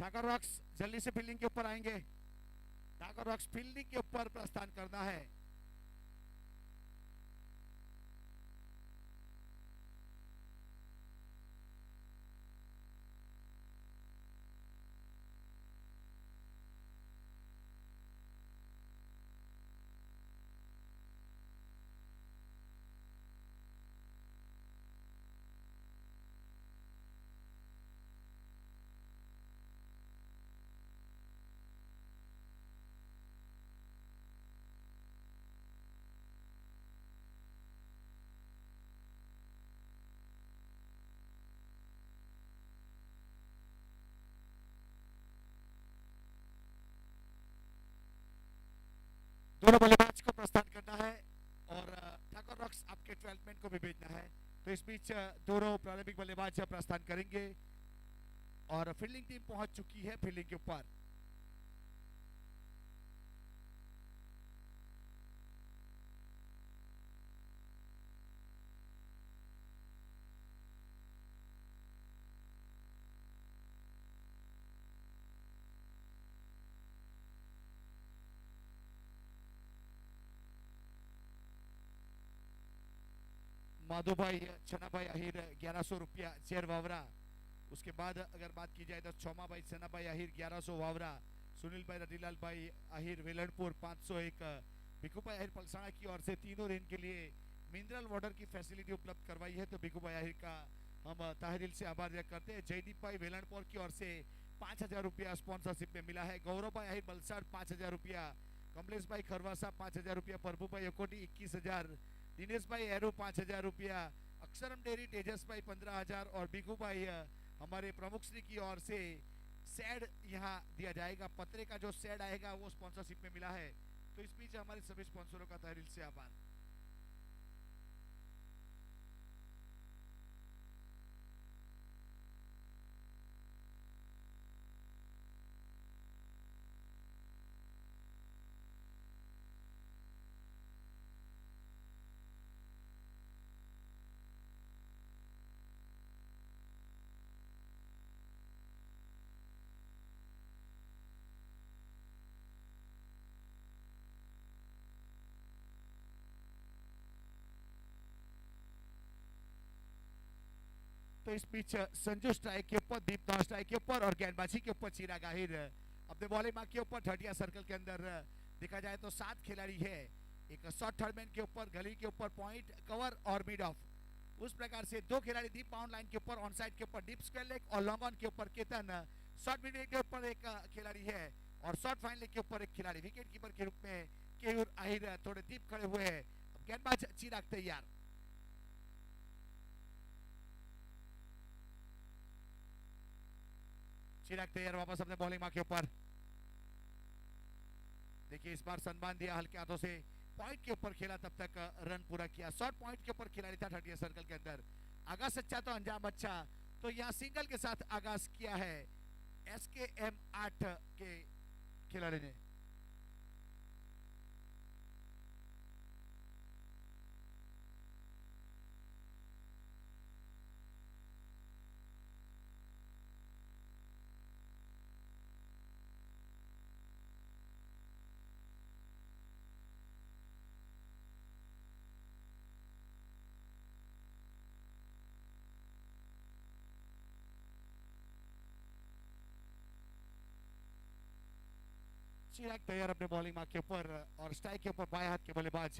Thakur rocks जल्दी से fielding के ऊपर आएंगे। ठाकुर रॉक्स फील्डिंग के ऊपर प्रस्थान करना है। दोनों बल्लेबाज को प्रस्थान करना है और ठाकुर रॉक्स आपके 12 मैन को भी भेजना है। तो इस बीच दोनों प्रारंभिक बल्लेबाज प्रस्थान करेंगे और फील्डिंग टीम पहुंच चुकी है फील्डिंग के ऊपर। माधोभाई चनाभाई आहिर 1100 रुपया चेयर वावरा। उसके बाद अगर बात की जाए तो चौमा भाई चनाभाई आहिर 1100 वावरा। सुनील भाई रतीलाल भाई आहिर वेलणपुर 501। भिकू भाई आहिर पलसाना की ओर से तीनों रेन के लिए मिनरल वाटर की फैसिलिटी उपलब्ध करवाई है, तो भिकू भाई आहिर का हम तहे दिल से आभार व्यक्त करते हैं। जयदीप भाई वेलणपुर की ओर से 5000 रुपया स्पॉन्सरशिप में मिला है। गौरव भाई आहिर बलसाड़ 5000 रुपया। कमलेश भाई खरवासा 5000 रुपया। प्रभु भाई अकोटी 21000। दिनेश भाई एरू 5000 रुपया। अक्षरम डेयरी तेजस भाई 15000 और भिकू भाई हमारे प्रमुख श्री की ओर से सेड यहाँ दिया जाएगा। पत्रे का जो सेड आएगा वो स्पॉन्सरशिप में मिला है। तो इस बीच हमारे सभी स्पॉन्सरों का तहे दिल से आभार। तो इस बीच संजू स्ट्राइक के ऊपर, दीप स्ट्राइक के ऊपर और गेंदबाजी के ऊपर चिराग आहिर अपने बॉलिंग मार्क के ऊपर 30 सर्कल के अंदर देखा जाए तो 7 खिलाड़ी है। एक शॉर्ट थर्ड मैन के ऊपर, गली के ऊपर, पॉइंट, कवर और मिड ऑफ। उस प्रकार से 2 खिलाड़ी डीप बाउंड लाइन के ऊपर, ऑन साइड के ऊपर डीप स्क्वायर लेग और लॉन्ग ऑन के ऊपर केतन। शॉर्ट मिड के ऊपर एक खिलाड़ी है और शॉर्ट फाइन लेग के ऊपर एक खिलाड़ी। विकेट कीपर के रूप में केयूर आहिर थोड़े डीप खड़े हुए हैं। अब गेंदबाज चिराग तैयार। चिराग तैयार वापस अपने बॉलिंग मार्क के ऊपर। देखिए इस बार सम्मान दिया हल्के हाथों से, पॉइंट के ऊपर खेला, तब तक रन पूरा किया। शॉर्ट पॉइंट के ऊपर खिलाड़ी था 30 सर्कल के अंदर। आगाज अच्छा तो अंजाम अच्छा। तो यहाँ सिंगल के साथ आगाज किया है SKM 8 के खिलाड़ी ने। चिराग तैयार अपने बॉलिंग मार्क के ऊपर और स्ट्राइक के ऊपर बाएं हाथ के बल्लेबाज।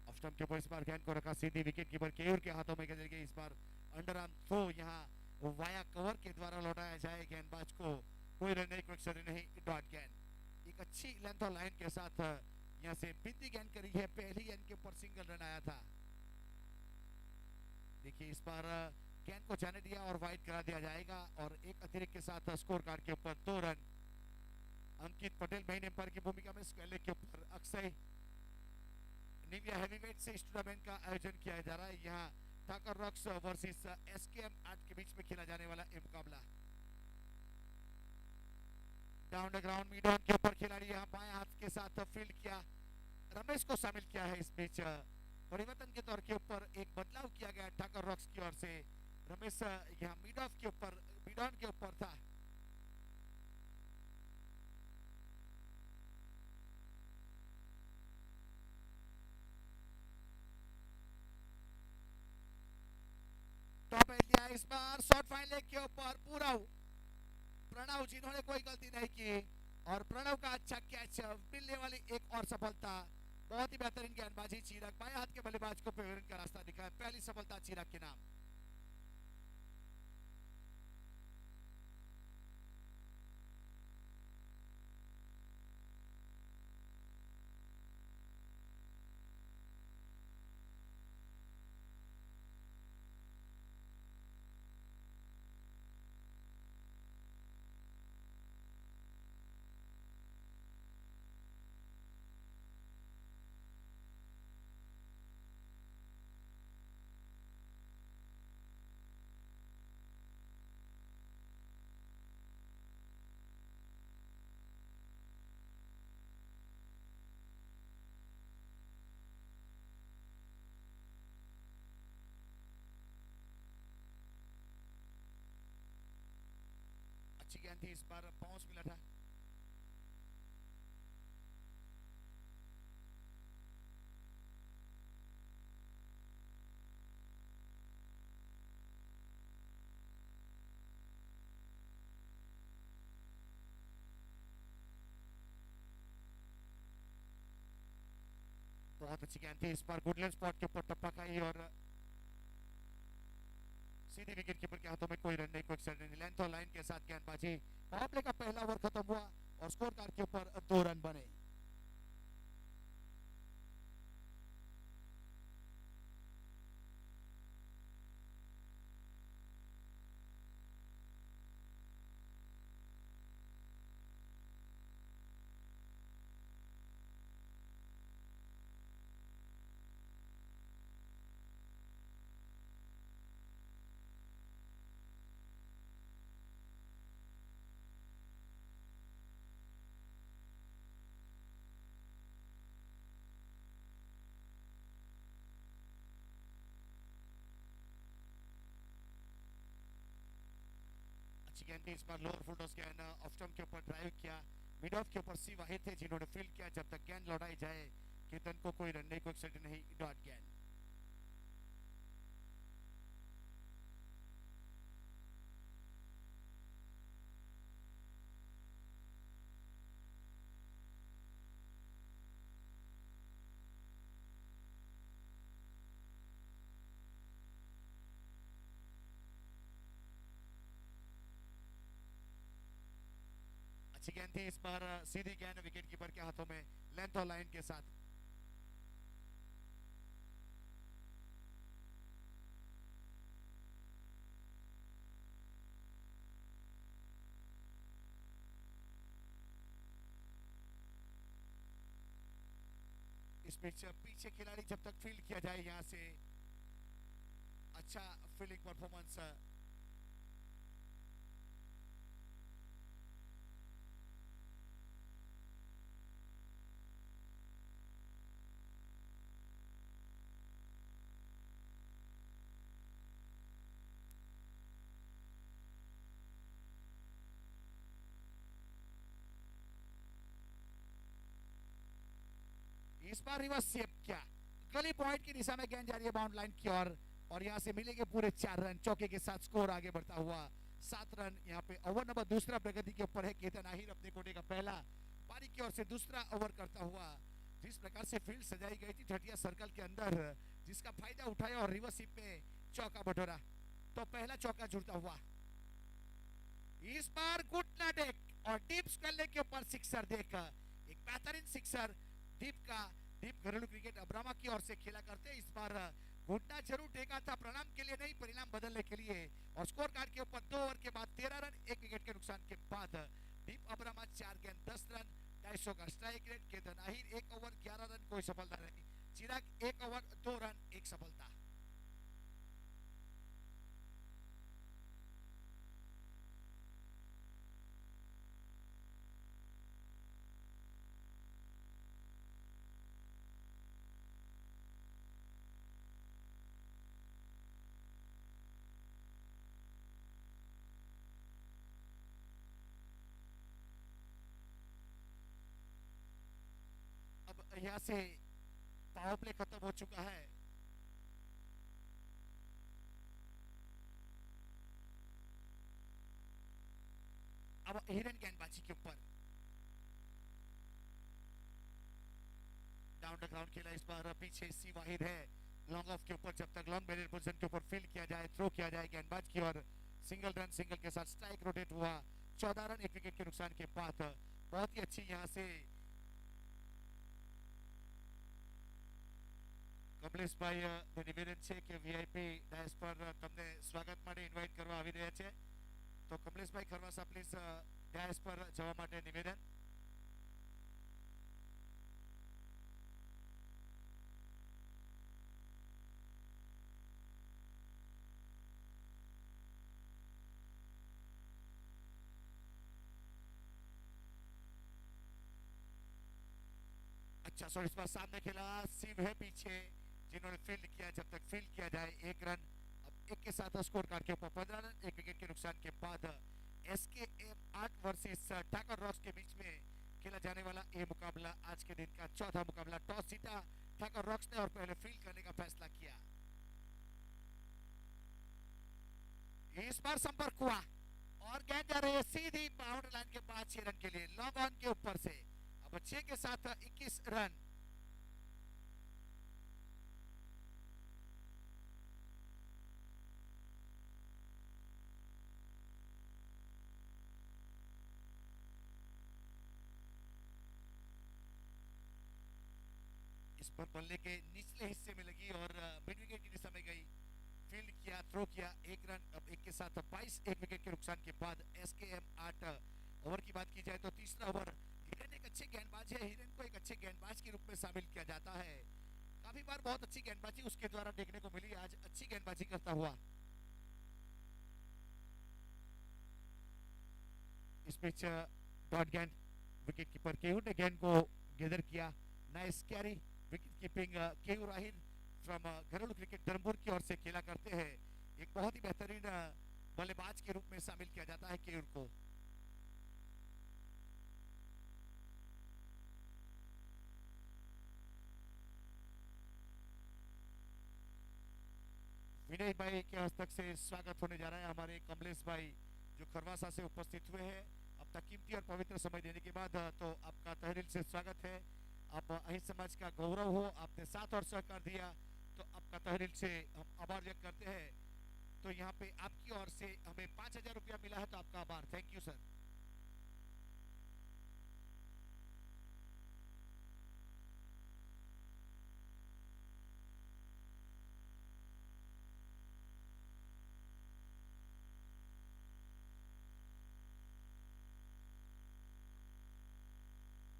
ऑफ स्टंप के ऊपर इस बार गेंद को रखा सीधी विकेट कीपर केयूर के हाथों में गेंद गई। इस बार अंडर आर्म थ्रो यहाँ वाया कवर के द्वारा लौटाया जाए गेंदबाज को। कोई रन नहीं, कोई एक्स्ट्रा नहीं, डॉट गेंद। एक अच्छी लेंथ और लाइन के साथ यहाँ से बिंदी गेंद करी है। पहली गेंद के ऊपर सिंगल रन आया था। देखिए इस बार गेंद को जाने दिया और वाइड करा दिया जाएगा और एक अतिरिक्त के साथ स्कोर कार्ड के ऊपर 2 रन। अंकित पटेल मेन एम्पायर की भूमिका में स्क्वायर लेग के ऊपर अक्षय निविया हेवीवेट से इस टूर्नामेंट का आयोजन किया जा रहा है। यहाँ ठाकुर रॉक्स वर्सेस SKM 8 के बीच में खेला जाने वाला ये मुकाबला। Down the ground mid on के ऊपर खिलाड़ी यहाँ बाएं हाथ के साथ फील्ड किया। रमेश को शामिल किया है। इस बीच परिवर्तन के तौर के ऊपर एक बदलाव किया गया ठाकुर रॉक्स की ओर से। रमेश यहाँ मिड ऑफ के ऊपर, मिड टर्न के ऊपर था। टॉप एंड लिया इस बार शॉट फाइन लेग के ऊपर पूरव प्रणव जिन्होंने कोई गलती नहीं की और प्रणव का अच्छा कैच मिलने वाली एक और सफलता। बहुत ही बेहतरीन गेंदबाजी चिराग बाएं हाथ के बल्लेबाज को पेविलियन का रास्ता दिखाया। पहली सफलता चिराग के नाम। अच्छी गेंद थी इस बार, बाउंस मिला था। बहुत अच्छी गेंद थी इस बार, गुडलैंड स्पॉट के ऊपर टप्पा खाई और सीधे विकेट कीपर के हाथों में। कोई रन नहीं, कोई एक्स्ट्रा नहीं। लेंथ और लाइन के साथ गेंदबाजी। पावर प्ले का पहला ओवर खत्म हुआ और स्कोर कार्ड के ऊपर 2 रन बने। अच्छी गेंद थी इस बार, लोअर फुल टॉस गेंद ऑफ स्टंप के ऊपर ड्राइव किया। मिड ऑफ के ऊपर सी वाहिद थे जिन्होंने फील्ड किया। जब तक गेंद लौटाई जाए केतन को कोई रन नहीं, कोई एक्स्ट्रा नहीं। डॉट गेंद। अच्छी गेंद थी इस बार, सीधी गेंद विकेट कीपर के हाथों में लेंथ और लाइन के साथ। इस पिच पीछे खिलाड़ी जब तक फील्ड किया जाए यहां से अच्छा फील्डिंग परफॉर्मेंस। इस बार रिवर्स सेव किया, गली पॉइंट की दिशा में गेंद जा रही है बाउंड लाइन की ओर और यहां से मिलेंगे पूरे 4 रन। चौके के साथ स्कोर आगे बढ़ता हुआ 7 रन। यहाँ पे ओवर नंबर दूसरा प्रगति के ऊपर है। केतन आहिर अपने कोटे का पहला पारी की ओर से दूसरा ओवर करता हुआ। जिस प्रकार से फील्ड सजाई गई थी ठटिया सर्कल के अंदर, जिसका फायदा उठाया और रिवर्स स्वीप में चौका बटोरा, तो पहला चौका जुड़ता हुआ। इस बार घुटना टेक और डीप स्क्वेल के ऊपर सिक्सर देख, एक बेहतरीन सिक्सर दीप का। दीप घरेलू क्रिकेट अब्रामा की ओर से खेला करते। इस बार घुटना जरूर टेका था, प्रणाम के लिए नहीं, परिणाम बदलने के लिए। और स्कोर कार्ड के ऊपर 2 ओवर के बाद 13 रन 1 विकेट के नुकसान के बाद दीप अब्रामा 4 गेंद 10 रन 250 का strike rate. Ketan Ahir 1 over 11 run कोई सफलता नहीं। चिराग 1 ओवर 2 रन 1 सफलता। यहाँ से पावर प्ले खत्म हो चुका है। अब हिरन गेंदबाजी के ऊपर डाउन द ग्राउंड खेला इस बार, पीछे सी वाहिद है लॉन्ग ऑफ के ऊपर, जब तक लॉन्ग बैटर पोजीशन के ऊपर फील्ड किया जाए, थ्रो किया जाए गेंदबाज की और सिंगल रन, सिंगल के साथ स्ट्राइक रोटेट हुआ, 14 रन 1 विकेट के नुकसान के बाद। बहुत ही अच्छी यहाँ से કમલેશભાઈ નિવેદન છે કે વીઆઈપી ડેશ પર તમને સ્વાગત માટે ઇન્વાઇટ કરવા આવી રહ્યા છે, તો કમલેશભાઈ ખરવાસા પ્લીઝ ડેશ પર જવા માટે નિવેદન। अच्छा सॉरी, इस बार सामने खेला सिव है पीछे जिन्होंने फील्ड किया, जब तक फील्ड किया जाए 1 रन। अब 1 के साथ स्कोर कार्ड के ऊपर 15 रन 1 विकेट के नुकसान के बाद एसकेएम 8 वर्सेस ठाकर रॉक्स के बीच में खेला जाने वाला ये मुकाबला आज के दिन का चौथा मुकाबला। टॉस जीता ठाकर रॉक्स ने और पहले फील्ड करने का फैसला किया। इस बार संपर्क हुआ और गेंद जा रही है सीधी बाउंड्री लाइन के बाद 6 रन के लिए, लॉन्ग ऑन के ऊपर से। अब 6 के साथ 21 रन। इस पर बल्ले के निचले हिस्से में लगी और मिड विकेट की दिशा में गई, फील्ड किया, थ्रो किया, 1 रन। अब 1 के साथ 22 1 विकेट के नुकसान के बाद एसकेएम 8 ओवर की बात की जाए तो तीसरा ओवर। हिरन एक अच्छे गेंदबाज है, हिरन को एक अच्छे गेंदबाज के रूप में शामिल किया जाता है। काफी बार बहुत अच्छी गेंदबाजी उसके द्वारा देखने को मिली, आज अच्छी गेंदबाजी करता हुआ। इस पिच डॉट गेंद, विकेट कीपर केयूर ने गेंद को गैदर किया। Nice carry, wicket keeping Keyur Ahir from घरेलू क्रिकेट धर्मपुर की ओर से खेला करते हैं। एक बहुत ही बेहतरीन बल्लेबाज के रूप में शामिल किया जाता है केयूर को। विनय भाई के हस्तक से स्वागत होने जा रहा है हमारे कमलेश भाई जो खरवासा से उपस्थित हुए हैं। अपना कीमती और पवित्र समय देने के बाद तो आपका तहे दिल से स्वागत है। आप अहिर समाज का गौरव हो, आपने साथ और सहकार दिया तो आपका तहे दिल से हम आभार व्यक्त करते हैं। तो यहाँ पे आपकी ओर से हमें 5000 रुपया मिला है, तो आपका आभार, थैंक यू सर।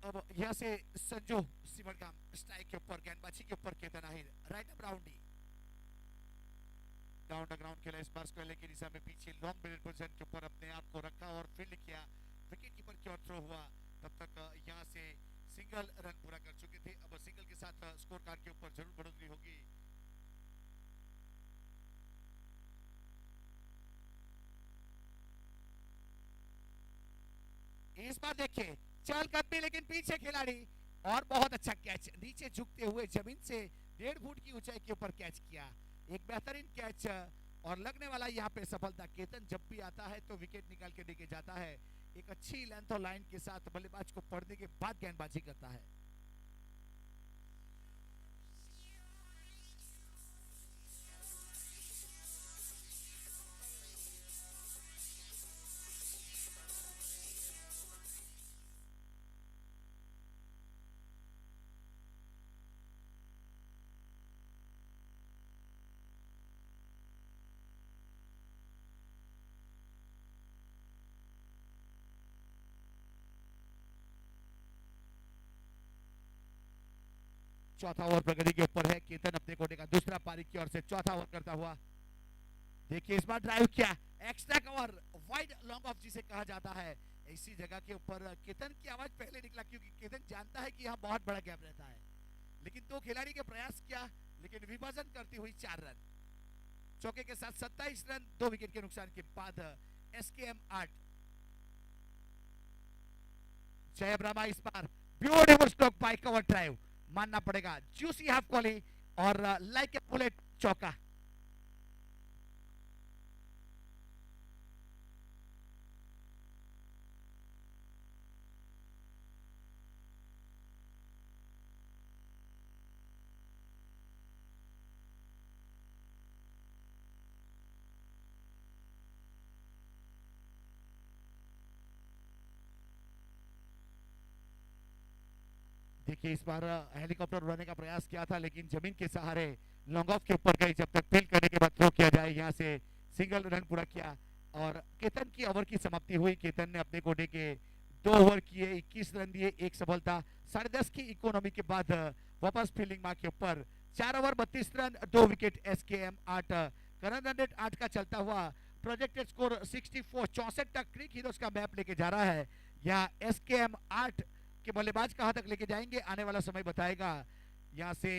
अब यहाँ से संजू सिमरगाम स्ट्राइक के ऊपर, गेंदबाजी के ऊपर Ketan Ahir, right up राउंडी down the ground खेला इस बार स्क्वायर की दिशा में, पीछे लॉन्ग बैटर पोजीशन के ऊपर अपने आप को रखा और फील्ड किया, विकेट कीपर की ओर थ्रो हुआ। तब तक यहाँ से सिंगल रन पूरा कर चुके थे। अब सिंगल के साथ स्कोर कार्ड के ऊपर जरूर बढ़ोतरी होगी। इस बार देखिए चल कदमी, लेकिन पीछे खिलाड़ी और बहुत अच्छा कैच, नीचे झुकते हुए जमीन से 1.5 फुट की ऊंचाई के ऊपर कैच किया, एक बेहतरीन कैच और लगने वाला यहाँ पे सफलता। केतन जब भी आता है तो विकेट निकाल के लेके जाता है, एक अच्छी लेंथ और लाइन के साथ बल्लेबाज को पढ़ने के बाद गेंदबाजी करता है। चौथा ओवर प्रगति के ऊपर है, केतन अपने कोटे का दूसरा पारी की ओर से चौथा ओवर करता हुआ। देखिए इस बार ड्राइव किया, extra cover, wide long off जिसे कहा जाता है, ऐसी जगह के ऊपर केतन की आवाज पहले निकला क्योंकि केतन जानता है कि यहाँ बहुत बड़ा गैप रहता है, लेकिन 2 खिलाड़ी के प्रयास किया, लेकिन विभाजन करती हुई 4 रन। चौके के साथ 27 रन 2 विकेट के नुकसान के बाद एसकेएम 8। जय ब्रह्मा इस बार beautiful stroke by cover drive, मानना पड़ेगा। जूसी हाफ कॉली और लाइक ए बुलेट चौका। देखिए इस बार हेलीकॉप्टर उड़ाने का प्रयास किया था लेकिन जमीन के सहारे लॉन्ग ऑफ के ऊपर गई। जब तक फील्ड करने के बाद थ्रो किया जाए, यहाँ से सिंगल रन पूरा किया और केतन की ओवर की समाप्ति हुई। केतन ने अपने कोटे के 2 ओवर किए, 21 रन दिए, 1 सफलता। 10.5 की इकोनॉमी के बाद वापस फील्डिंग मार्क के ऊपर 4 over 32 run 2 wicket. SKM 8 current run rate 8 का चलता हुआ प्रोजेक्टेड स्कोर 64 64 तक क्रिक हीरोज का मैप लेके जा रहा है। यहाँ एसकेएम 8 के बल्लेबाज कहां तक लेके जाएंगे आने वाला समय बताएगा। यहां से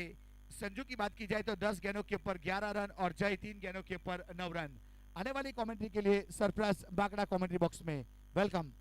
संजू की बात की जाए तो 10 गेंदों के ऊपर 11 रन और जय 3 गेंदों के ऊपर 9 रन। आने वाली कमेंट्री के लिए सरप्राइज बागड़ा कमेंट्री बॉक्स में वेलकम।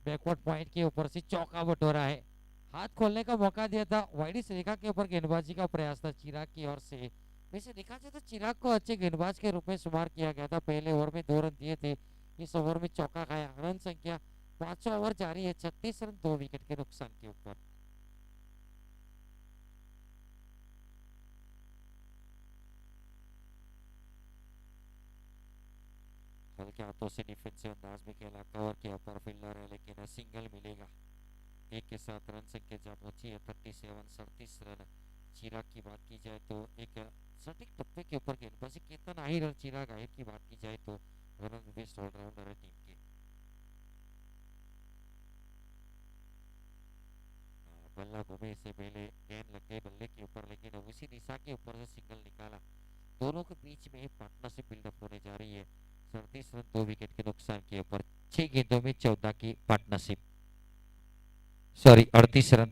बैकवर्ड पॉइंट के ऊपर से चौका बटोरा है। हाथ खोलने का मौका दिया था, वाइडिस रेखा के ऊपर गेंदबाजी का प्रयास था चिराग की ओर से। वैसे देखा जाए तो चिराग को अच्छे गेंदबाज के रूप में शुमार किया गया था। पहले ओवर में 2 रन दिए थे, इस ओवर में चौका खाया। रन संख्या 500 ओवर जारी है, 36 रन 2 विकेट के नुकसान के ऊपर। हल्के हाथों से डिफेंसिव अंदाज में खेला, कवर के ऊपर फील्डर है लेकिन सिंगल मिलेगा। एक के साथ रन संख्या जब पहुंची है 37 37 रन। चिराग की बात की जाए तो एक सटीक टप्पे के ऊपर गेंदबाजी केतन आहिर और चिराग आहिर की बात की जाए तो दोनों बेस्ट ऑलराउंडर है टीम के। बल्ला घूमे से पहले गेंद लग गई बल्ले के ऊपर लेकिन उसी दिशा के ऊपर से सिंगल निकाला। दोनों के बीच में पार्टनरशिप बिल्डअप होने जा रही है। 37 रन 2 विकेट के नुकसान के ऊपर 6 गेंदों में 14 की पार्टनरशिप, सॉरी 38 रन।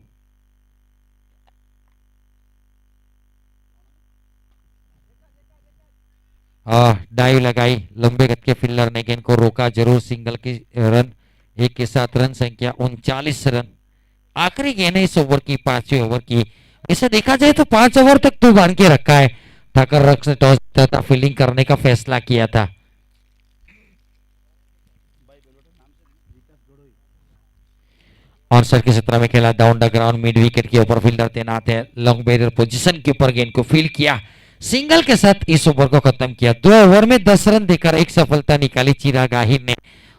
डाइव लगाई, लंबे गत के फील्डर ने गेंद को रोका जरूर। सिंगल की रन, एक के साथ रन संख्या 39 रन। आखिरी गेंद है इस ओवर की, 5वें ओवर की। इसे देखा जाए तो 5 ओवर तक तो बांध के रखा है। ठाकर रक्स ने टॉस तथा फील्डिंग करने का फैसला किया था। ऑनसाइड के क्षेत्र में खेला, down the ground mid wicket के ऊपर फील्डर तैनात है। लॉन्ग बैरियर पोजीशन के ऊपर गेंद को फील्ड किया, सिंगल के साथ इस ओवर को खत्म किया। 2 ओवर में 10 रन देकर एक सफलता निकाली चिराग आहिर ने।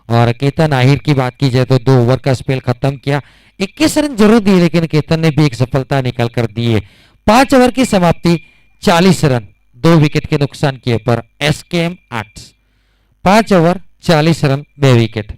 और केतन आहिर की बात की जाए तो 2 ओवर का स्पेल खत्म किया, 21 रन जरूर दिए लेकिन केतन ने भी एक सफलता निकाल कर दी है। 5 ओवर की समाप्ति 40 रन 2 विकेट के नुकसान के ऊपर एसकेएम 8। 5 over 40 run 2 wicket.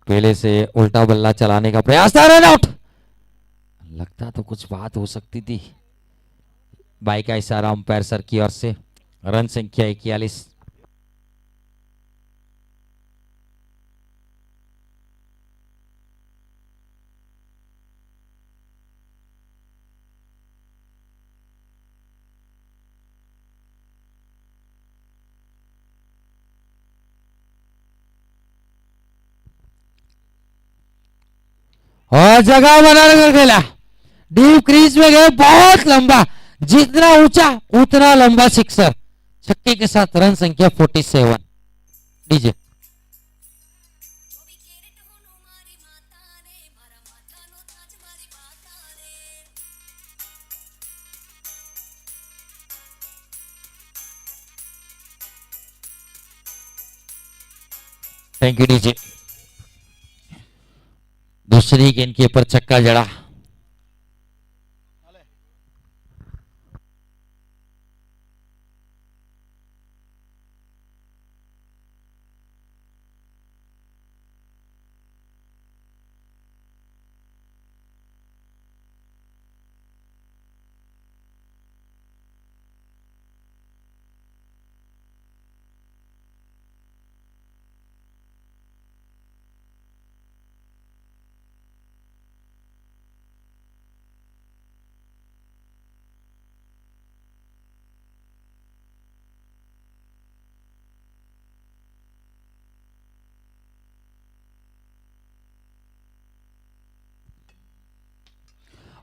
पहले से उल्टा बल्ला चलाने का प्रयास था, रन आउट। लगता तो कुछ बात हो सकती थी, बाई का इशारा अंपायर सर की ओर से। रन संख्या 41। जगह बनाकर खेला, डीप क्रीज में गए, बहुत लंबा, जितना ऊंचा उतना लंबा सिक्सर, छक्के के साथ रन संख्या 47। DJ thank you DJ. दूसरी गेंद के ऊपर छक्का जड़ा।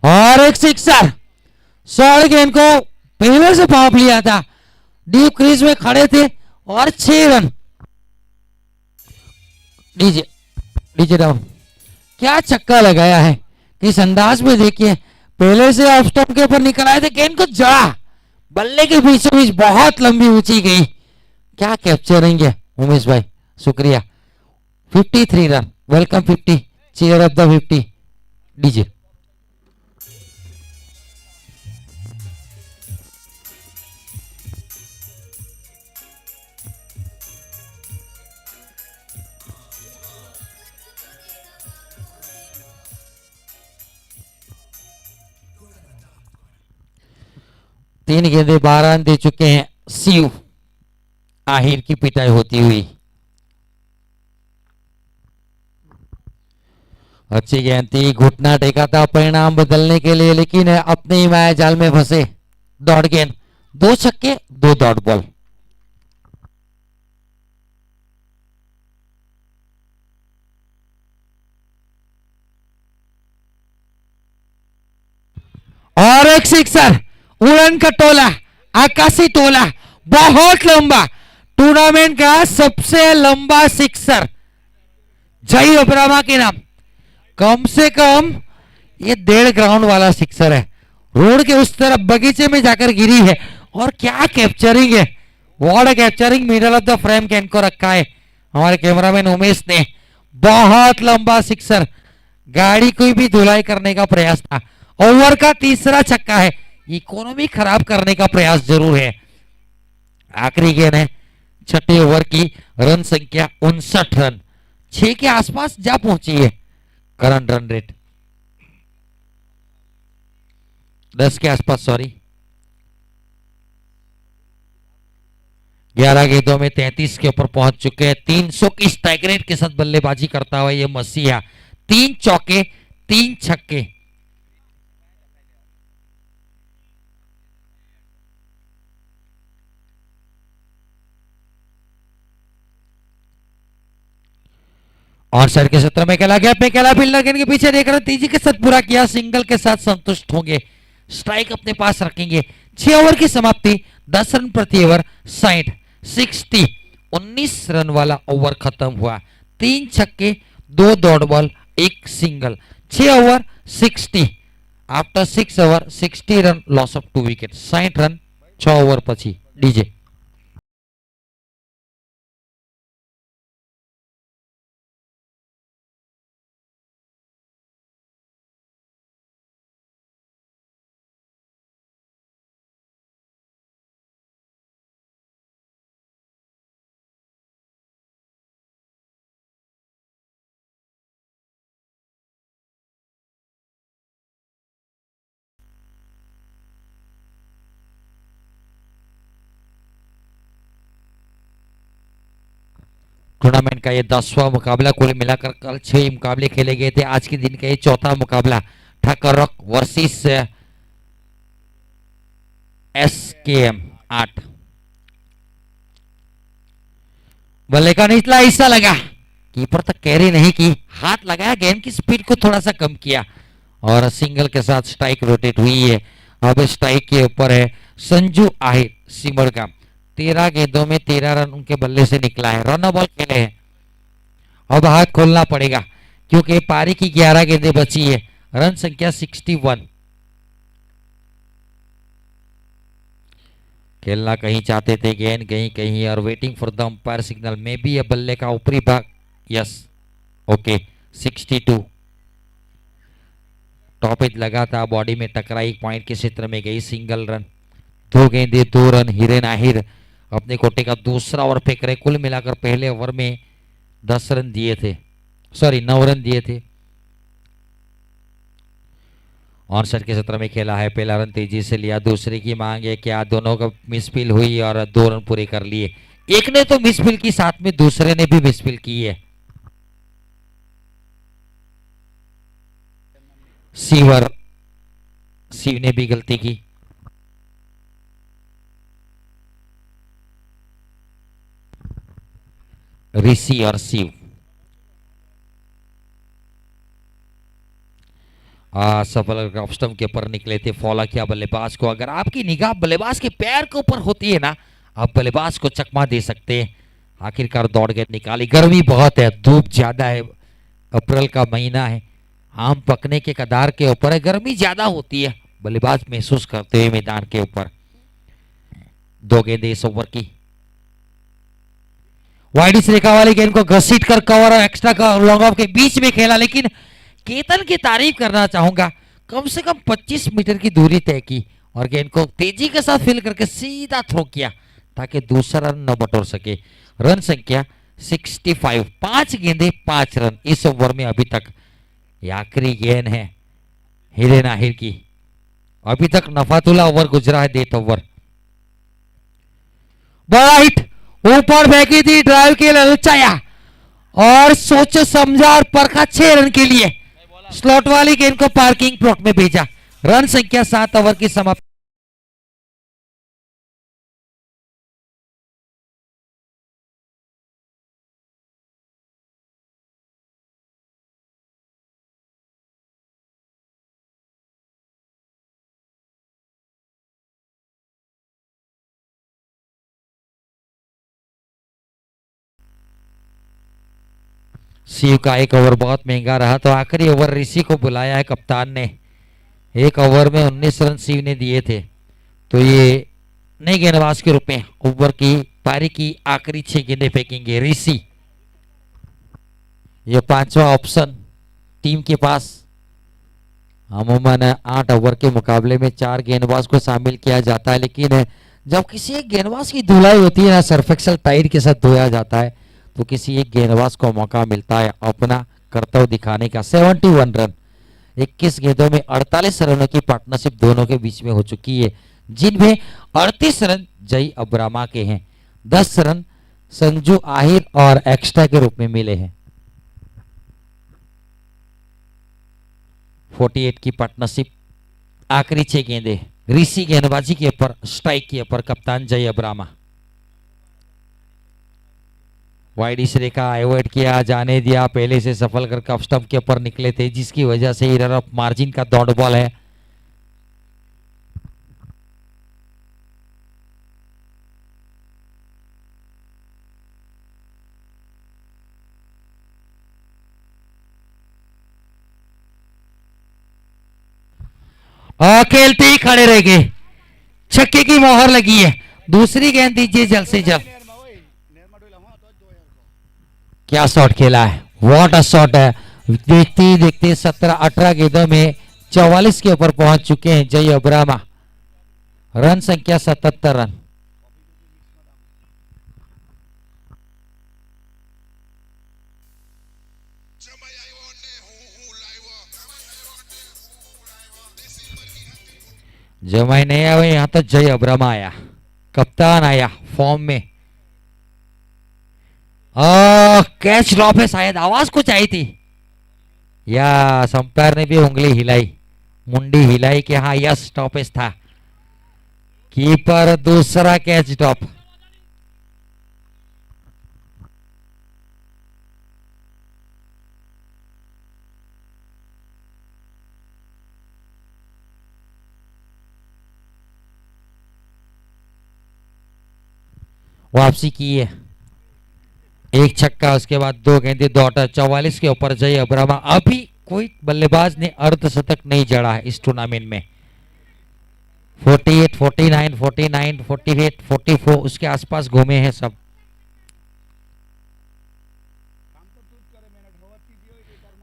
और एक सिक्सर, शॉर्ट गेंद को पहले से भाप लिया था, डीप क्रीज में खड़े थे और 6 रन। डीजे डीजे डाउन, क्या छक्का लगाया है, किस अंदाज में देखिए, पहले से ऑफ स्टंप के ऊपर निकल आए थे, गेंद को जड़ा, बल्ले के बीचों बीच बहुत लंबी ऊंची गई। क्या कैप्चरिंग है उमेश भाई, शुक्रिया। 53 run, welcome 50, cheer of the 50। DJ तीन गेंदे 12 रन दे चुके हैं सीयू, आहिर की पिटाई होती हुई। अच्छी गेंद थी, घुटना टेका था परिणाम बदलने के लिए, लेकिन अपने ही माया जाल में फंसे। दौड़ गेंद, 2 छक्के 2 डॉट बॉल। और एक सिक्सर, उड़न का टोला, आकाशी टोला, बहुत लंबा, टूर्नामेंट का सबसे लंबा सिक्सर, जय ओबरामा के नाम। कम से कम ये 1.5 ग्राउंड वाला सिक्सर है, रोड के उस तरफ बगीचे में जाकर गिरी है। और क्या कैप्चरिंग है, what capturing, middle of the frame can को रखा है हमारे कैमरामैन उमेश ने। बहुत लंबा सिक्सर, गाड़ी कोई भी धुलाई करने का प्रयास था। ओवर का तीसरा छक्का है, इकोनॉमी खराब करने का प्रयास जरूर है। आखिरी गेंद है, छठे ओवर की, रन संख्या 59 रन, 6 के आसपास जा पहुंची है करंट रन रेट, 10 के आसपास, सॉरी। 11 गेंदों में 33 के ऊपर पहुंच चुके हैं। 300 की स्ट्राइक रेट के साथ बल्लेबाजी करता हुआ ये मसीहा, 3 चौके 3 छक्के। और साइड के क्षेत्र में खेला गया, पे खेला, फील्डर गेंद के पीछे देख रहे, तेजी के साथ पूरा किया, सिंगल के साथ संतुष्ट होंगे, स्ट्राइक अपने पास रखेंगे। 6 ओवर की समाप्ति, 10 रन प्रति ओवर, 60 19 रन वाला ओवर खत्म हुआ। 3 छक्के 2 dot ball 1 single, 6 over 60, after 6 over 60 run, loss of 2 wicket, 60 run 6 over પછી। डीजे टूर्नामेंट का ये 10वां मुकाबला, कुल मिलाकर कल 6 मुकाबले खेले गए थे, आज के दिन का ये 4था मुकाबला, ठाकर रॉक वर्सेस SKM 8। बल्ले का निचला हिस्सा लगा, कीपर तक कैरी नहीं की, हाथ लगाया, गेंद की स्पीड को थोड़ा सा कम किया और सिंगल के साथ स्ट्राइक रोटेट हुई है। अब स्ट्राइक के ऊपर है संजू आहिर सिमर का। 13 गेंदों में 13 रन उनके बल्ले से निकला है। रन बॉल खेले हैं। अब हाथ खोलना पड़ेगा क्योंकि पारी की 11 गेंदें बची है। रन संख्या 61। खेलना कहीं चाहते थे, गेंद कहीं कहीं और waiting for the umpire signal में भी यह बल्ले का ऊपरी भाग। Yes, okay. 62। टॉप एज लगा था, बॉडी में टकराई, पॉइंट के क्षेत्र में गई, सिंगल रन। 2 गेंदे 2 रन। हिरेन आहिर अपने कोटे का दूसरा ओवर फेंक रहे। कुल मिलाकर पहले ओवर में 10 रन दिए थे, सॉरी 9 रन दिए थे। ऑनसेट के क्षेत्र में खेला है, पहला रन तेजी से लिया, दूसरे की मांग है क्या, दोनों का मिसफील हुई और 2 रन पूरे कर लिए। एक ने तो मिसफील की, साथ में दूसरे ने भी मिसफील की है। शिव ने भी गलती की। ऋषि और शिव सफल ऑफ स्टंप के ऊपर निकले थे। फॉलो किया बल्लेबाज को। अगर आपकी निगाह बल्लेबाज के पैर के ऊपर होती है ना, आप बल्लेबाज को चकमा दे सकते हैं। आखिरकार दौड़ के निकाली। गर्मी बहुत है, धूप ज्यादा है, अप्रैल का महीना है, आम पकने के कगार के ऊपर है, गर्मी ज्यादा होती है, बल्लेबाज महसूस करते हुए मैदान के ऊपर। 2 गेंदें इस ओवर की। वाइड रेखा वाली गेंद को घसीट कर कवर और एक्स्ट्रा का लॉन्ग ऑफ के बीच में खेला, लेकिन केतन की तारीफ करना चाहूंगा, कम से कम 25 मीटर की दूरी तय की और गेंद को तेजी के साथ फील करके सीधा थ्रो किया ताकि दूसरा रन न बटोर सके। रन संख्या 65। 5 गेंदे 5 रन इस ओवर में अभी तक। आखिरी गेंद है हिरेन आहिर की। अभी तक नफातुल्ला ओवर गुजरा है, डेथ ओवर। बड़ा हिट ऊपर फेंकी थी, ड्राइव के लिए ललचाया और सोच समझा और परखा 6 रन के लिए स्लॉट वाली गेंद को पार्किंग प्लॉट में भेजा। रन संख्या 7 ओवर की समाप्ति। शिव का एक ओवर बहुत महंगा रहा, तो आखिरी ओवर ऋषि को बुलाया है कप्तान ने। एक ओवर में 19 रन शिव ने दिए थे, तो ये नए गेंदबाज के रूप में ओवर की पारी की आखिरी 6 गेंदें फेंकेंगे ऋषि। ये 5वां ऑप्शन टीम के पास। अमूमन 8 ओवर के मुकाबले में 4 गेंदबाज को शामिल किया जाता है, लेकिन जब किसी एक गेंदबाज की धुलाई होती है ना, सर्फ एक्सल टायर के साथ धोया जाता है, तो किसी एक गेंदबाज को मौका मिलता है अपना कर्तव्य दिखाने का। 71 रन 21 गेंदों में 48 रनों की पार्टनरशिप दोनों के बीच में हो चुकी है, जिनमें 38 रन जय अब्रामा के हैं, 10 रन संजू आहिर और एक्स्ट्रा के रूप में मिले हैं। 48 की पार्टनरशिप। आखिरी 6 गेंदे ऋषि गेंदबाजी के ऊपर, स्ट्राइक के ऊपर कप्तान जय अब्रामा। वाइड इस रेखा अवॉइड किया, जाने दिया, पहले से सफल कर कप स्टंप के ऊपर निकले थे, जिसकी वजह से एरर ऑफ मार्जिन का डॉट बॉल है। और खेलते ही खड़े रह गए, छक्के की मोहर लगी है। दूसरी गेंद दीजिए जल्द से जल्द। क्या शॉट खेला है, व्हाट अ शॉट है। देखते ही देखते 17-18 गेंदों में 44 के ऊपर पहुंच चुके हैं जय अब्रामा। रन संख्या 77 रन। जमाई नहीं आया, यहां तो जय अब्रामा आया, कप्तान आया फॉर्म में। कैच ड्रॉप है शायद, आवाज कुछ आई थी या संपायर ने भी उंगली हिलाई, मुंडी हिलाई कि हाँ यस स्टॉपेज था। कीपर दूसरा कैच ड्रॉप। वापसी की है, एक छक्का, उसके बाद दो गेंदे डॉटर 44 के ऊपर जय अब्रामा। अभी कोई बल्लेबाज ने अर्धशतक नहीं जड़ा है इस टूर्नामेंट में। 48, 49, 49, 48, 44 उसके आसपास घूमे हैं सब।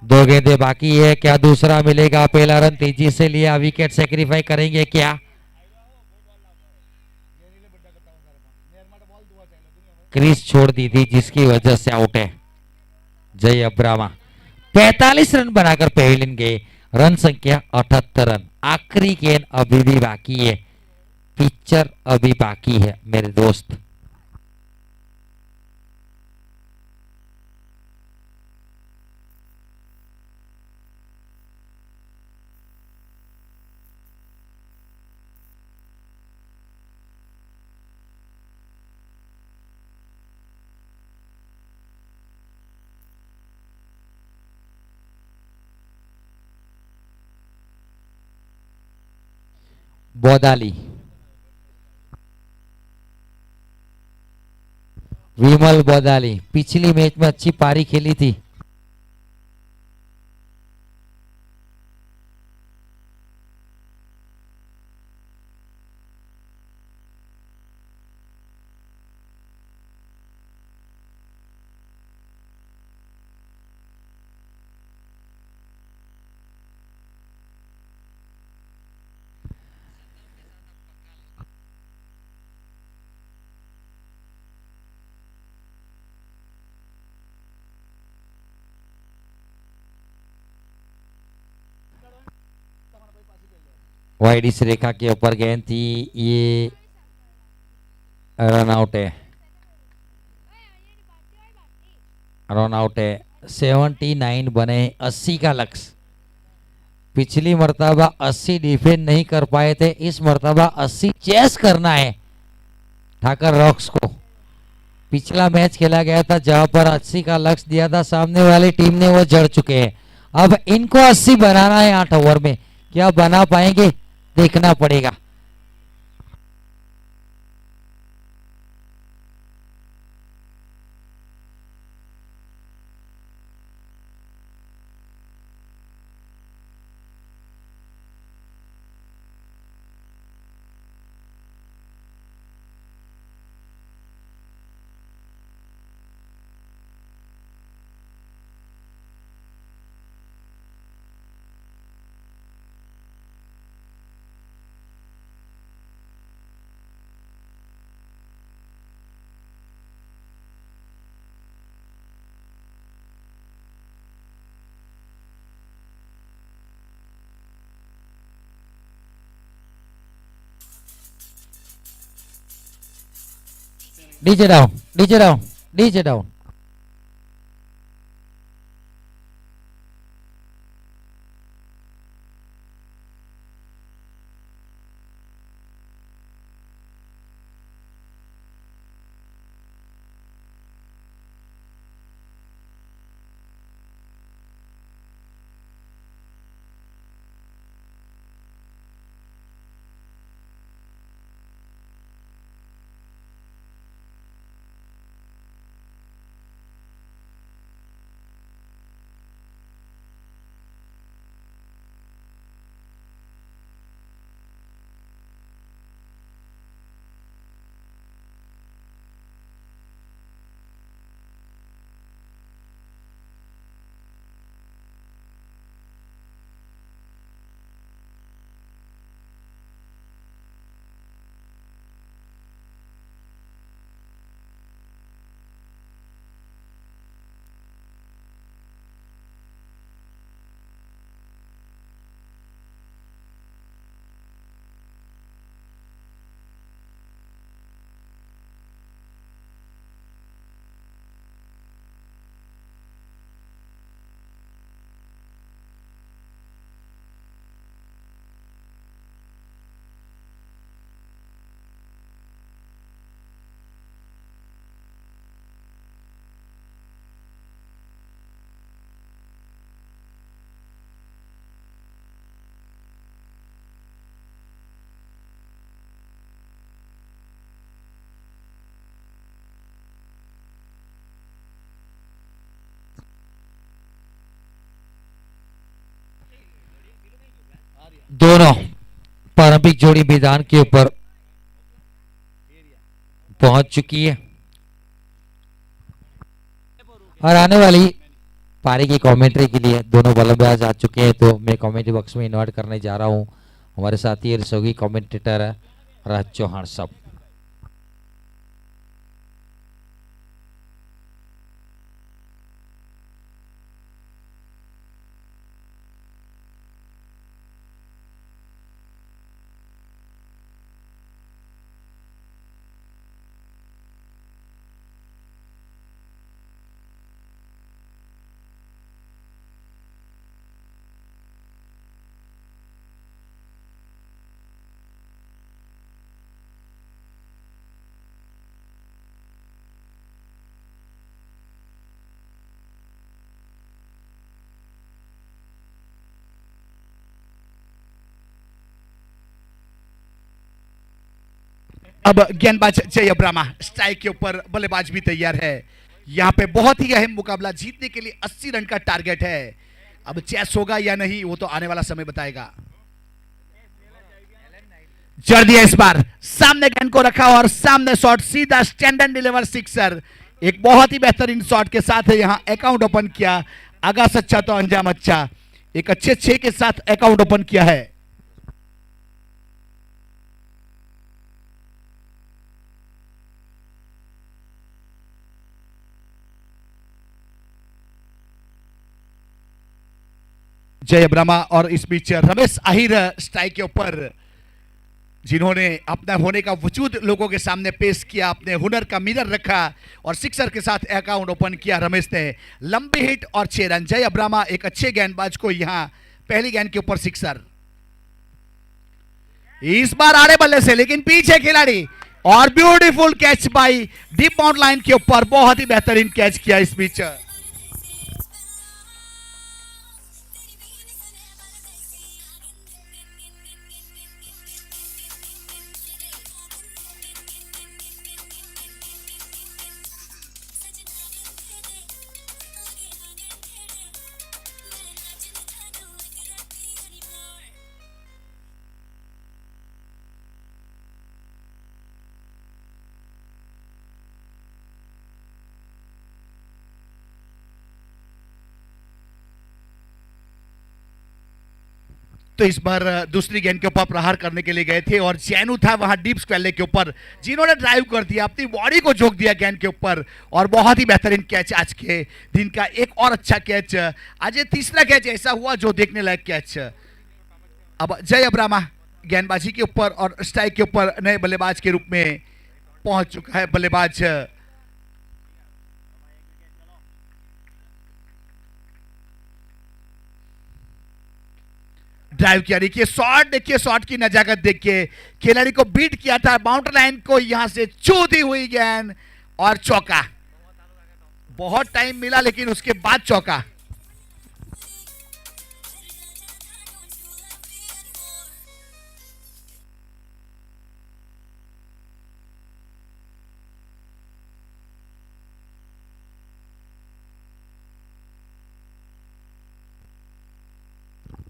दो गेंदे बाकी है, क्या दूसरा मिलेगा? पहला रन तेजी से लिया, विकेट सेक्रीफाई करेंगे क्या? क्रीज छोड़ दी थी जिसकी वजह से आउट है जय अब्रामा। 45 रन बनाकर पेविलियन गए, रन संख्या 78 रन। आखिरी गेंद अभी भी बाकी है, पिक्चर अभी बाकी है मेरे दोस्त। बोदाली, विमल बोदाली पिछली मैच में अच्छी पारी खेली थी। वाइड इस रेखा के ऊपर गेंद थी, ये रन आउट है, रन आउट है। 79 बने, 80 का लक्ष्य। पिछली मर्तबा 80 डिफेंड नहीं कर पाए थे, इस मर्तबा 80 चेस करना है ठाकर रॉक्स को। पिछला मैच खेला गया था जहां पर 80 का लक्ष्य दिया था सामने वाली टीम ने, वो जड़ चुके हैं। अब इनको 80 बनाना है 8 ओवर में, क्या बना पाएंगे देखना पड़ेगा। DJ down, DJ down, DJ down. दोनों पारंपरिक जोड़ी मैदान के ऊपर पहुंच चुकी है और आने वाली पारी की कमेंट्री के लिए दोनों बल्लेबाज आ चुके हैं, तो मैं कमेंट्री बॉक्स में इन्वाइट करने जा रहा हूं हमारे साथी रसोगी कमेंटेटर राज चौहान साहब। अब गेंदबाज जय ब्राह्मा स्ट्राइक के ऊपर, बल्लेबाज भी तैयार है। यहाँ पे बहुत ही अहम मुकाबला, जीतने के लिए 80 रन का टारगेट है। अब चेस होगा या नहीं वो तो आने वाला समय बताएगा। जड़ दिया इस बार, सामने गेंद को रखा और सामने शॉट, सीधा स्टैंडर्ड डिलीवर सिक्सर। एक बहुत ही बेहतरीन शॉट के साथ यहाँ अकाउंट ओपन किया। आगाज अच्छा तो अंजाम अच्छा, एक अच्छे 6 के साथ अकाउंट ओपन किया है। जय ब्रह्मा और इस बीच रमेश आहिर स्ट्राइक के ऊपर, जिन्होंने अपना होने का वजूद लोगों के सामने पेश किया, अपने हुनर का मिरर रखा और सिक्सर के साथ अकाउंट ओपन किया। रमेश ने लंबी हिट और 6 रन। जय ब्रह्मा एक अच्छे गेंदबाज को यहां पहली गेंद के ऊपर सिक्सर। इस बार आड़े बल्ले से, लेकिन पीछे खिलाड़ी और beautiful catch by deep bound line के ऊपर, बहुत ही बेहतरीन कैच किया इस बीच। तो इस बार दूसरी गेंद के ऊपर प्रहार करने के लिए गए थे और जैनू था वहां डीप स्क्वेले के ऊपर, जिन्होंने ड्राइव कर दिया, अपनी बॉडी को झोंक दिया गेंद के ऊपर और बहुत ही बेहतरीन कैच आज के दिन का। एक और अच्छा कैच, आज ये तीसरा कैच ऐसा हुआ जो देखने लायक कैच। अब जय ब्राह्मा गेंदबाजी के ऊपर और स्ट्राइक के ऊपर नए बल्लेबाज के रूप में पहुंच चुका है। बल्लेबाज ड्राइव किया, देखिए शॉट, देखिए शॉट की नजाकत देखिए, खिलाड़ी को बीट किया था, बाउंड्री लाइन को यहां से छूती हुई गेंद और चौका। बहुत टाइम मिला लेकिन उसके बाद चौका।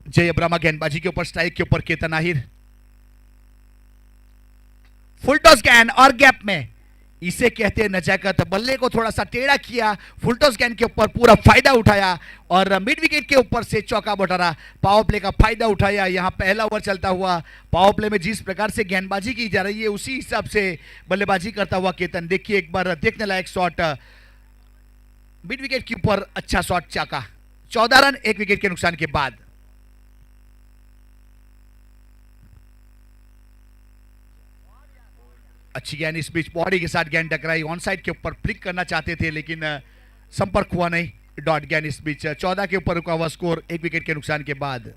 जय ब्रह्मा गेंदबाजी के ऊपर, स्ट्राइक के ऊपर केतन आहिर, फुल टॉस गेंद और गैप में, इसे कहते हैं नजाकत। बल्ले को थोड़ा सा टेढ़ा किया, फुल टॉस गेंद के ऊपर पूरा फायदा उठाया और मिड विकेट के ऊपर से चौका बटोरा। पावर प्ले का फायदा उठाया। यहां पहला ओवर चलता हुआ, पावर प्ले में जिस प्रकार से गेंदबाजी की जा रही है उसी हिसाब से बल्लेबाजी करता हुआ केतन। देखिए एक बार देखने लायक शॉट, मिड विकेट के ऊपर अच्छा शॉट, चौका। 14 रन 1 विकेट के नुकसान के बाद। अच्छी गेंद, इस बीच बॉडी के साथ गेंद टकराई, ऑन साइड के ऊपर फ्लिक करना चाहते थे लेकिन संपर्क हुआ नहीं। डॉट गेंद इस बीच 14 के ऊपर रुका हुआ स्कोर 1 विकेट के नुकसान के बाद।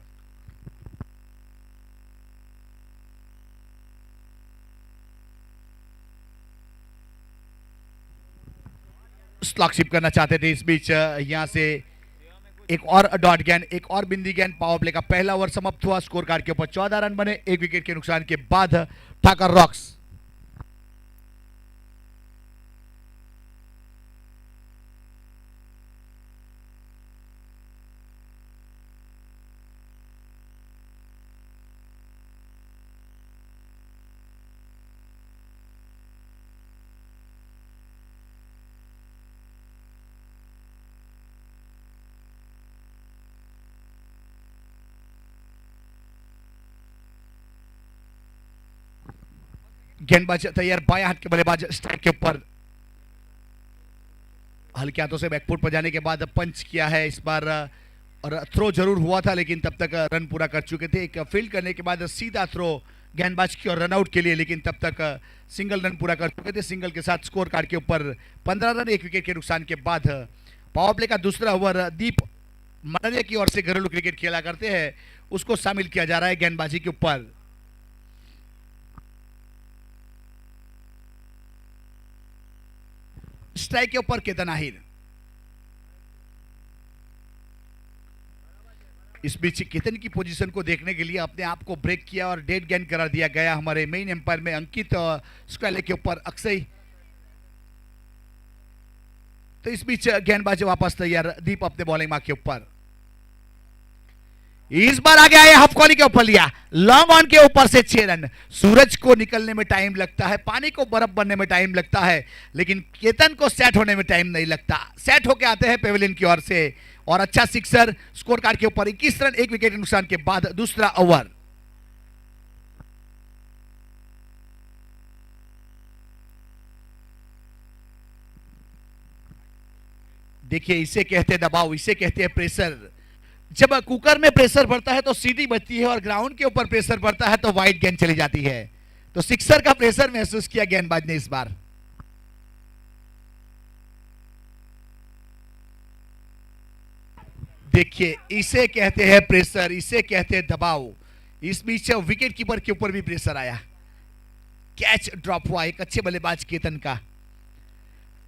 स्लॉकशिप करना चाहते थे, इस बीच यहां से एक और डॉट गेंद, एक और बिंदी गेंद। पावर प्ले का पहला ओवर समाप्त हुआ, स्कोर कार्ड के ऊपर 14 रन बने 1 विकेट के नुकसान के बाद। ठाकर रॉक्स गेंदबाज तैयार, बाएं हाथ के बल्लेबाज स्ट्राइक के ऊपर, हल्के हाथों से बैकफुट पर जाने के बाद पंच किया है इस बार, और थ्रो जरूर हुआ था लेकिन तब तक रन पूरा कर चुके थे। एक फील्ड करने के बाद सीधा थ्रो गेंदबाज की और रनआउट के लिए, लेकिन तब तक सिंगल रन पूरा कर चुके थे। सिंगल के साथ स्कोर कार्ड के ऊपर 15 रन 1 विकेट के नुकसान के बाद पावर प्ले का दूसरा ओवर दीप मडरिया की ओर से घरेलू क्रिकेट खेला करते हैं, उसको शामिल किया जा रहा है गेंदबाजी के ऊपर। स्ट्राइक के ऊपर केतन आहिर, इस बीच केतन की पोजीशन को देखने के लिए अपने आप को ब्रेक किया और डेड गेंद करार दिया गया हमारे मेन एम्पायर में अंकित स्क्वाले के ऊपर अक्षय। तो इस बीच गेंदबाज वापस तैयार, दीप अपने बॉलिंग मार्क के ऊपर, इस बार आगे आए, हाफ कॉली के ऊपर लिया, लॉन्ग ऑन के ऊपर से 6 रन। सूरज को निकलने में टाइम लगता है, पानी को बर्फ बनने में टाइम लगता है, लेकिन केतन को सेट होने में टाइम नहीं लगता। सेट होके आते हैं पेविलियन की ओर से और अच्छा सिक्सर, स्कोर कार्ड के ऊपर 21 रन 1 विकेट के नुकसान के बाद दूसरा ओवर। देखिए, इसे कहते हैं दबाव, इसे कहते हैं प्रेशर। जब कुकर में प्रेशर बढ़ता है तो सीटी बजती है और ग्राउंड के ऊपर प्रेशर बढ़ता है तो वाइड गेंद चली जाती है। तो सिक्सर का प्रेशर महसूस किया गेंदबाज ने इस बार। देखिए, इसे कहते हैं प्रेशर, इसे कहते हैं दबाव। इस बीच विकेट कीपर के ऊपर भी प्रेशर आया, कैच ड्रॉप हुआ एक अच्छे बल्लेबाज केतन का।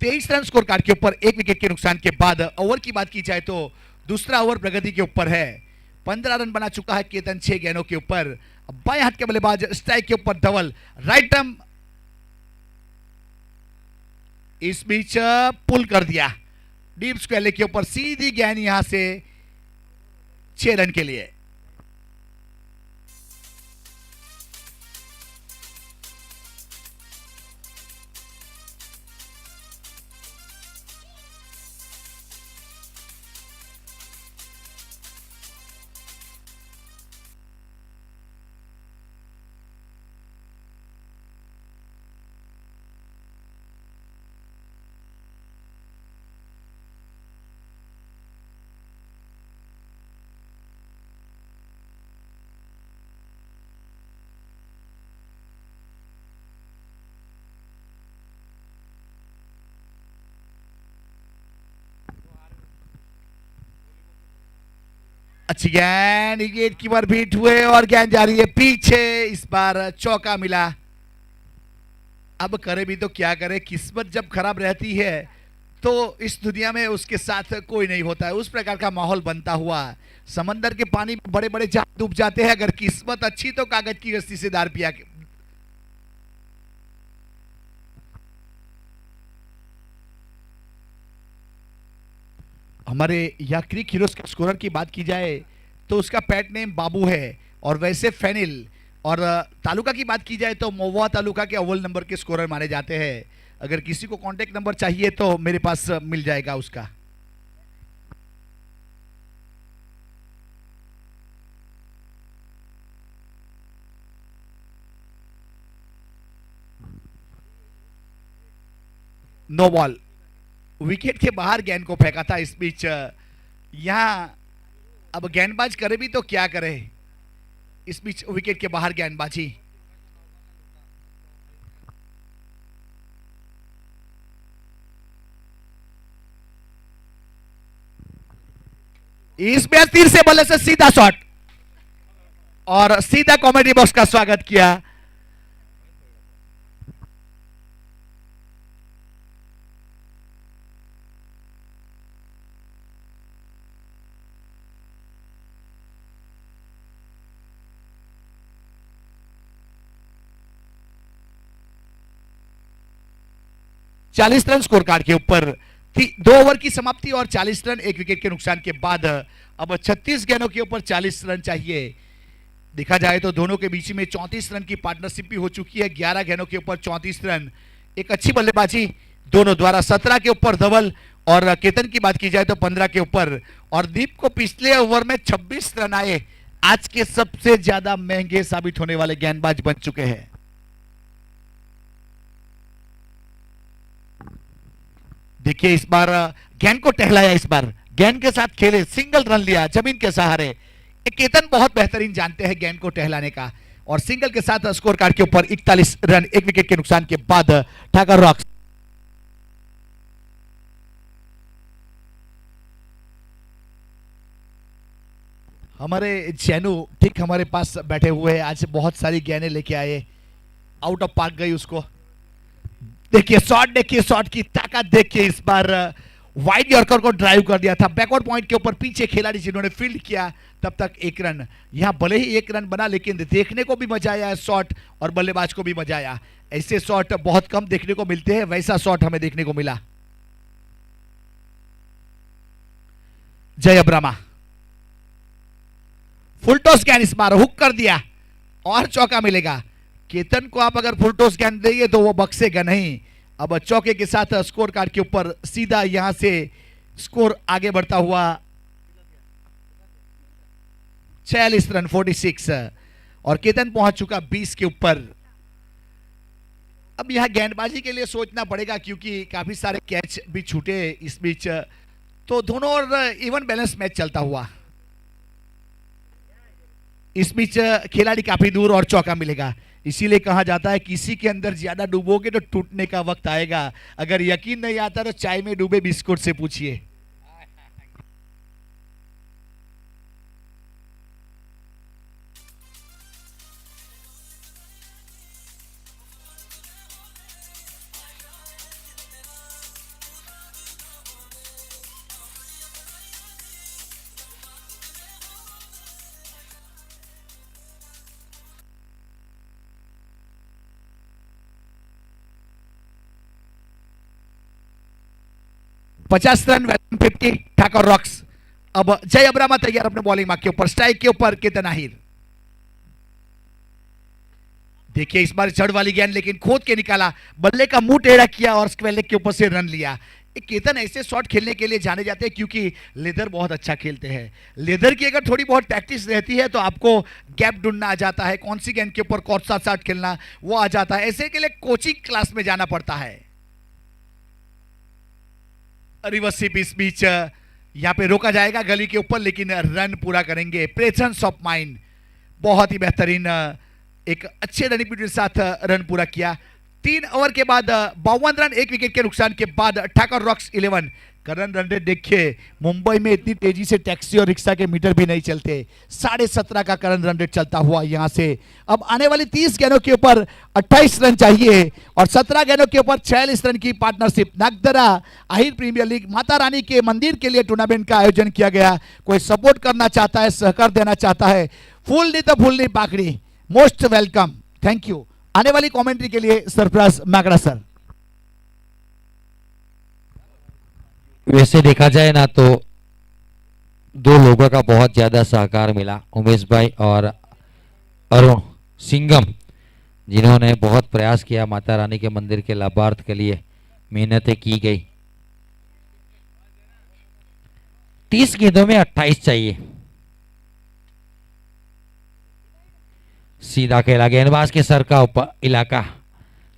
23 रन स्कोर कार्ड के ऊपर 1 विकेट के नुकसान के बाद ओवर की बात की जाए तो दूसरा ओवर प्रगति के ऊपर है। 15 रन बना चुका है केतन 6 गेंदों के ऊपर। बाएं हाथ के बल्लेबाज स्ट्राइक के ऊपर डबल, राइट आर्म इस बीच पुल कर दिया डीप स्क्वाले के ऊपर, सीधी गेंद यहां से 6 रन के लिए। अच्छी गेंद, विकेट कीपर बीट हुए और गेंद जा रही है पीछे। इस बार चौका मिला। अब करे भी तो क्या करे, किस्मत जब खराब रहती है तो इस दुनिया में उसके साथ कोई नहीं होता है। उस प्रकार का माहौल बनता हुआ समंदर के पानी में बड़े बड़े जहाज डूब जाते हैं, अगर किस्मत अच्छी तो कागज की रस्सी से दार पिया। हमारे याक्रिक हीरोज के स्कोरर की बात की जाए तो उसका पेट नेम बाबू है, और वैसे फेनिल, और तालुका की बात की जाए तो मोवा तालुका के अव्वल नंबर के स्कोरर माने जाते हैं। अगर किसी को कांटेक्ट नंबर चाहिए तो मेरे पास मिल जाएगा उसका। नो बॉल, विकेट के बाहर गेंद को फेंका था। इस बीच यहां अब गेंदबाज करे भी तो क्या करे, इस बीच विकेट के बाहर गेंदबाजी। इस मैच तीर से बल्ले से सीधा शॉट और सीधा कॉमेडी बॉक्स का स्वागत किया। चालीस रन स्कोर कार्ड के ऊपर 2 ओवर की समाप्ति और 40 रन 1 विकेट के नुकसान के बाद अब 36 गेंदों के ऊपर 40 रन चाहिए। देखा जाए तो दोनों के बीच में 34 रन की पार्टनरशिप भी हो चुकी है। 11 गेंदों के ऊपर 34 रन, एक अच्छी बल्लेबाजी दोनों द्वारा। 17 के ऊपर धवल और केतन की बात की जाए तो 15 के ऊपर, और दीप को पिछले ओवर में 26 रन आए। आज के सबसे ज्यादा महंगे साबित होने वाले गेंदबाज बन चुके हैं। देखिए इस बार गेंद को टहलाया, इस बार गेंद के साथ खेले, सिंगल रन लिया जमीन के सहारे। केतन बहुत बेहतरीन जानते हैं गेंद को टहलाने का, और सिंगल के साथ स्कोर कार्ड के ऊपर 41 रन 1 विकेट के नुकसान के बाद ठाकर रॉक्स। हमारे जैनू ठीक हमारे पास बैठे हुए हैं, आज बहुत सारी गेंदें लेके आए, आउट ऑफ पार्क गई उसको। देखिए शॉट की ताकत देखिए, इस बार वाइड यॉर्कर को ड्राइव कर दिया था बैकवर्ड पॉइंट के ऊपर, पीछे खिलाड़ी जिन्होंने फील्ड किया तब तक 1 रन। यहां भले ही 1 रन बना, लेकिन देखने को भी मजा आया शॉट और बल्लेबाज को भी मजा आया। ऐसे शॉट बहुत कम देखने को मिलते हैं, वैसा शॉट हमें देखने को मिला। जय अब्रामा फुल टॉस गेंद इस बार हुक कर दिया और चौका मिलेगा। केतन को आप अगर फुल टॉस गेंद देंगे तो वो बक्सेगा नहीं। अब चौके के साथ स्कोर कार्ड के ऊपर सीधा यहां से स्कोर आगे बढ़ता हुआ 46 रन 46, और केतन पहुंच चुका 20 के ऊपर। अब यहां गेंदबाजी के लिए सोचना पड़ेगा क्योंकि काफी सारे कैच भी छूटे इस बीच, तो दोनों और इवन बैलेंस मैच चलता हुआ। इस बीच खिलाड़ी काफी दूर और चौका मिलेगा। इसीलिए कहा जाता है किसी के अंदर ज्यादा डूबोगे तो टूटने का वक्त आएगा। अगर यकीन नहीं आता तो चाय में डूबे बिस्कुट से पूछिए। पचास रन 50 ठाकुर रॉक्स। अब जय अब्रामा तैयार अपने बॉलिंग मार्क के ऊपर, स्ट्राइक के ऊपर केतन आहिर। देखिए इस बार जड़ वाली गेंद लेकिन खोद के निकाला, बल्ले का मुंह टेढ़ा किया और स्क्वायर लेग के ऊपर से रन लिया। केतन ऐसे शॉट खेलने के लिए जाने जाते हैं क्योंकि लेदर बहुत अच्छा खेलते हैं। लेदर की अगर थोड़ी बहुत प्रैक्टिस रहती है तो आपको गैप ढूंढना आ जाता है, कौन सी गेंद के ऊपर कौन सा शॉट खेलना वो आ जाता है। ऐसे के लिए कोचिंग क्लास में जाना पड़ता है। रिवर्सिप इस बीच यहां पे रोका जाएगा गली के ऊपर, लेकिन रन पूरा करेंगे प्रेजेंस ऑफ माइंड। बहुत ही बेहतरीन एक अच्छे रनिंग पीरियड के साथ रन पूरा किया। 3 ओवर के बाद 52 रन 1 विकेट के नुकसान के बाद Thakur rocks 11। Current run rate देखिए, मुंबई में इतनी तेजी से टैक्सी और रिक्शा के मीटर भी नहीं चलते। 17.5 का करंट रन रेट चलता हुआ यहां से अब आने वाली 30 गेंदों के ऊपर 28 रन चाहिए और 17 गेंदों के ऊपर 46 रन की partnership. नागदरा Ahir premiere league Mata Rani के मंदिर के लिए टूर्नामेंट का आयोजन किया गया। कोई सपोर्ट करना चाहता है, सहकार देना चाहता है, फूल नहीं तो फूल नहीं पाकड़ी, मोस्ट वेलकम, थैंक यू। आने वाली कमेंट्री के लिए सरफराज मागड़ा सर। वैसे देखा जाए ना तो 2 लोगों का बहुत ज्यादा सहकार मिला, उमेश भाई और अरुण सिंगम, जिन्होंने बहुत प्रयास किया माता रानी के मंदिर के लाभार्थ के लिए, मेहनतें की गई। 30 गेंदों में 28 चाहिए। सीधा खेला, गेंदबाज के सर का ऊपर इलाका।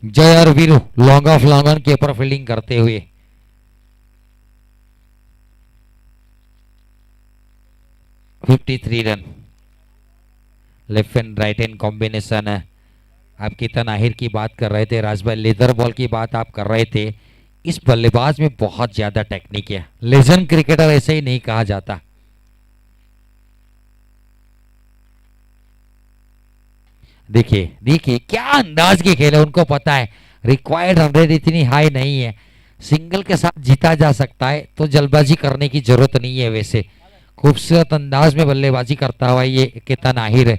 जय और Veeru long off long on के ऊपर फील्डिंग करते हुए 53 run. Left and right hand combination है। आप केतन आहिर की बात कर रहे थे, राज भाई लेदर बॉल की बात आप कर रहे थे। इस बल्लेबाज में बहुत ज्यादा टेक्निक है, लेजेंड क्रिकेटर ऐसे ही नहीं कहा जाता। देखिए देखिए क्या अंदाज के खेल है, उनको पता है रिक्वायर्ड रन रेट इतनी हाई नहीं है, सिंगल के साथ जीता जा सकता है, तो जल्दबाजी करने की जरूरत नहीं है। वैसे खूबसूरत अंदाज में बल्लेबाजी करता हुआ ये केतन आहिर है।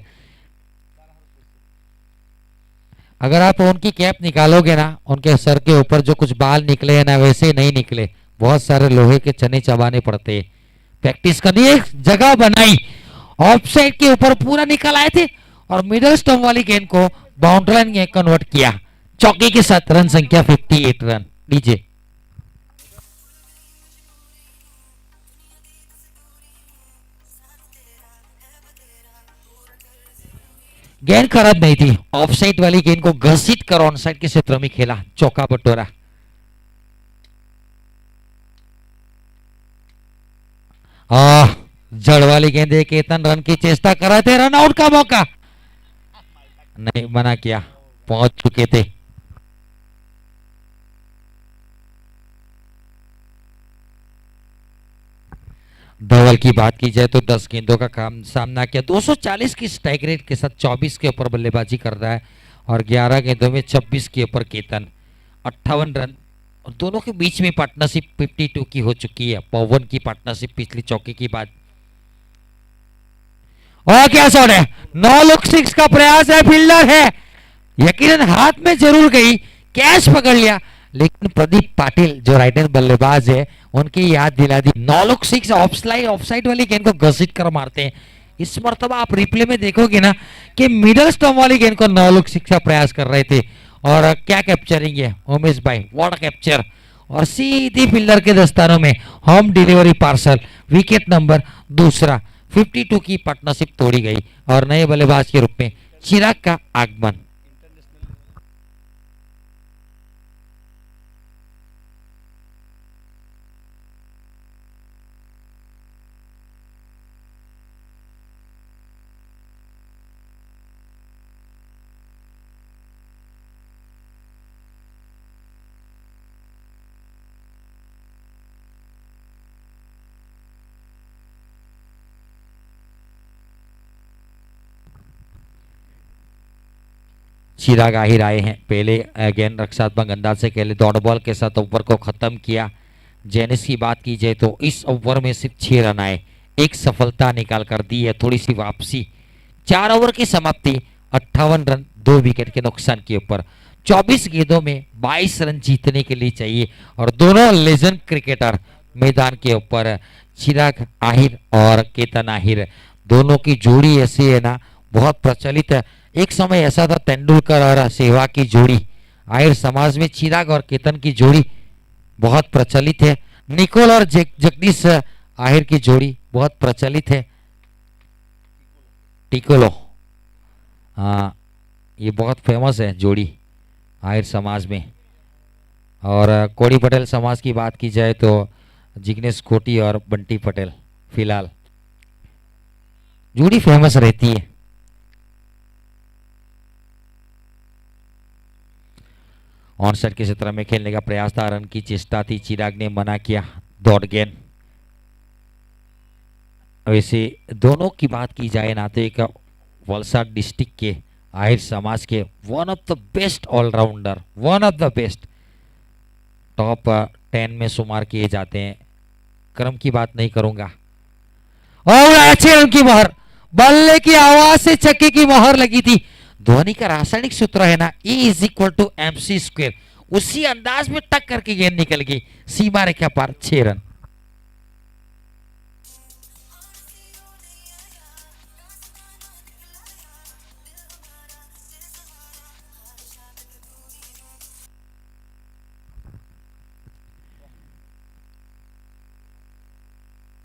अगर आप उनकी कैप निकालोगे ना, उनके सर के ऊपर जो कुछ बाल निकले हैं ना, वैसे नहीं निकले, बहुत सारे लोहे के चने चबाने पड़ते हैं। प्रैक्टिस करनी, एक जगह बनाई, ऑफ साइड के ऊपर पूरा निकल आए थे और मिडल स्टंप वाली गेंद को बाउंड्री लाइन में कन्वर्ट किया। चौके के साथ रन संख्या 58 रन। लीजिए गेंद खराब नहीं थी, ऑफ साइड वाली गेंद को घसीट कर ऑन साइड के क्षेत्र में खेला, चौका बटोरा। जड़ वाली गेंदे, केतन रन की चेष्टा कर रहे थे, रन आउट का मौका नहीं, मना किया, पहुंच चुके थे। धवल की बात की जाए तो 10 गेंदों का काम सामना किया, 240 की स्ट्राइक रेट के साथ 24 के ऊपर बल्लेबाजी कर रहा है और 11 गेंदों में 26 के ऊपर केतन, 58 रन। और दोनों के बीच में पार्टनरशिप 52 की हो चुकी है, पवन की पार्टनरशिप पिछली चौके की बात। और क्या शॉट है, 9 लुक 6 का प्रयास है, फील्डर है, यकीनन हाथ में जरूर गई, कैच पकड़ लिया, लेकिन प्रदीप पाटिल जो राइट हैंड बल्लेबाज है उनकी याद दिला दी। 9 लुक 6 ऑफसाइड वाली गेंद को घसीट कर मारते हैं। इस मर्तबा आप रिप्ले में देखोगे ना कि मिडल स्टंप वाली गेंद को 9 लुक 6 का प्रयास कर रहे थे और क्या कैप्चरिंग है उमेश भाई, व्हाट कैप्चर, और सीधी फील्डर के दस्तानों में home delivery parcel, wicket number दूसरा। 52 की पार्टनरशिप तोड़ी गई और नए बल्लेबाज के रूप में चिराग का आगमन। चिराग आहिर आए हैं, पहले अगेन रक्षात्मक अंदाज से खेले, डॉट बॉल के साथ ओवर को खत्म किया। जेनिस की बात की जाए तो इस ओवर में सिर्फ 6 रन आए, एक सफलता निकाल कर दी है, थोड़ी सी वापसी। 4 ओवर की समाप्ति, 58 रन 2 विकेट के नुकसान के ऊपर, 24 गेंदों में 22 रन जीतने के लिए चाहिए और दोनों लेजेंड क्रिकेटर मैदान के ऊपर, चिराग आहिर और केतन आहिर, दोनों की जोड़ी ऐसी है ना, बहुत प्रचलित है। एक समय ऐसा था तेंदुलकर और सहवाग की जोड़ी, आहिर समाज में चिराग और केतन की जोड़ी बहुत प्रचलित है। निकोल और जगदीश आहिर की जोड़ी बहुत प्रचलित है। टिकोलो, हाँ ये बहुत फेमस है जोड़ी आहिर समाज में। और कोड़ी पटेल समाज की बात की जाए तो जिग्नेश कोटी और बंटी पटेल फिलहाल जोड़ी फेमस रहती है। ऑन साइड के क्षेत्र में खेलने का प्रयास था, रन की चेष्टा थी, चिराग ने मना किया, डॉट गेंद। वैसे दोनों की बात की जाए ना तो एक वलसाड डिस्ट्रिक्ट के आहिर समाज के one of the best all rounder, one of the best, top 10 में शुमार किए जाते हैं। क्रम की बात नहीं करूंगा। और अच्छे रन की मोहर, बल्ले की आवाज से छक्के की मोहर लगी थी। धोनी का रासायनिक सूत्र है ना, E is equal to MC square, उसी अंदाज में टक करके गेंद निकल गई सीमा रेखा पार, 6 रन।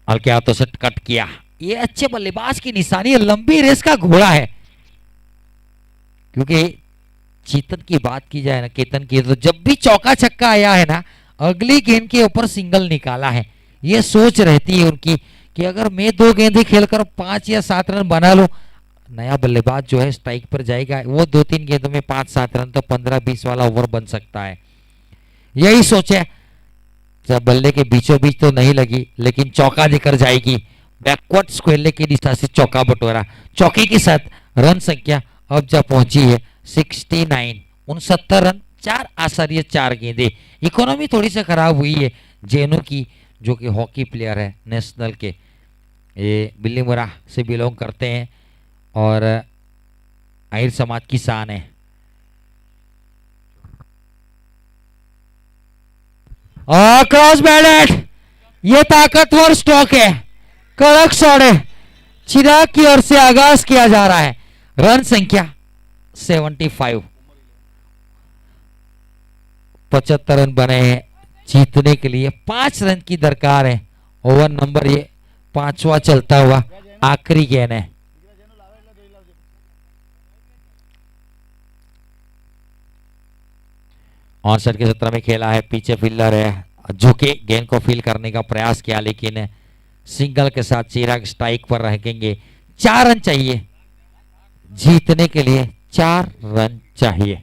और क्या तो सेट कट किया, ये अच्छे बल्लेबाज की निशानी है, लंबी रेस का घोड़ा है। क्योंकि चेतन की बात की जाए ना, केतन की, तो जब भी चौका छक्का आया है ना, अगली गेंद के ऊपर सिंगल निकाला है। ये सोच रहती है उनकी कि अगर मैं 2 गेंदें खेलकर 5 या 7 रन बना लूं, नया बल्लेबाज जो है स्ट्राइक पर जाएगा, वो 2-3 गेंदों में 5-7 रन तो 15-20 वाला ओवर बन सकता है। यही सोचे, जब बल्ले के बीचों बीच तो नहीं लगी, लेकिन चौका देकर जाएगी, बैकवर्ड स्क्वेयर की दिशा से चौका बटोरा, चौके के साथ रन संख्या अब जब पहुंची है 69, 69 रन, 4 आसारी, 4 गेंदे। इकोनॉमी थोड़ी सी खराब हुई है जेनू की, जो कि हॉकी प्लेयर है नेशनल के, ये बिल्लीमुरा से बिलोंग करते हैं और आहिर समाज की शान है। और क्रॉस बैलेट, ये ताकतवर स्ट्रोक है, कड़क शॉट है, चिराग की ओर से आगाज किया जा रहा है। रन संख्या 75, 75 रन बने हैं जीतने के लिए, 5 रन की दरकार है। ओवर नंबर ये 5वां चलता हुआ आखिरी गेंद है। ऑन साइड के क्षेत्र में खेला है, पीछे फील्डर है, झुके गेंद को फील करने का प्रयास किया, लेकिन सिंगल के साथ चिराग स्ट्राइक पर रहेंगे। 4 रन चाहिए जीतने के लिए, 4 रन चाहिए।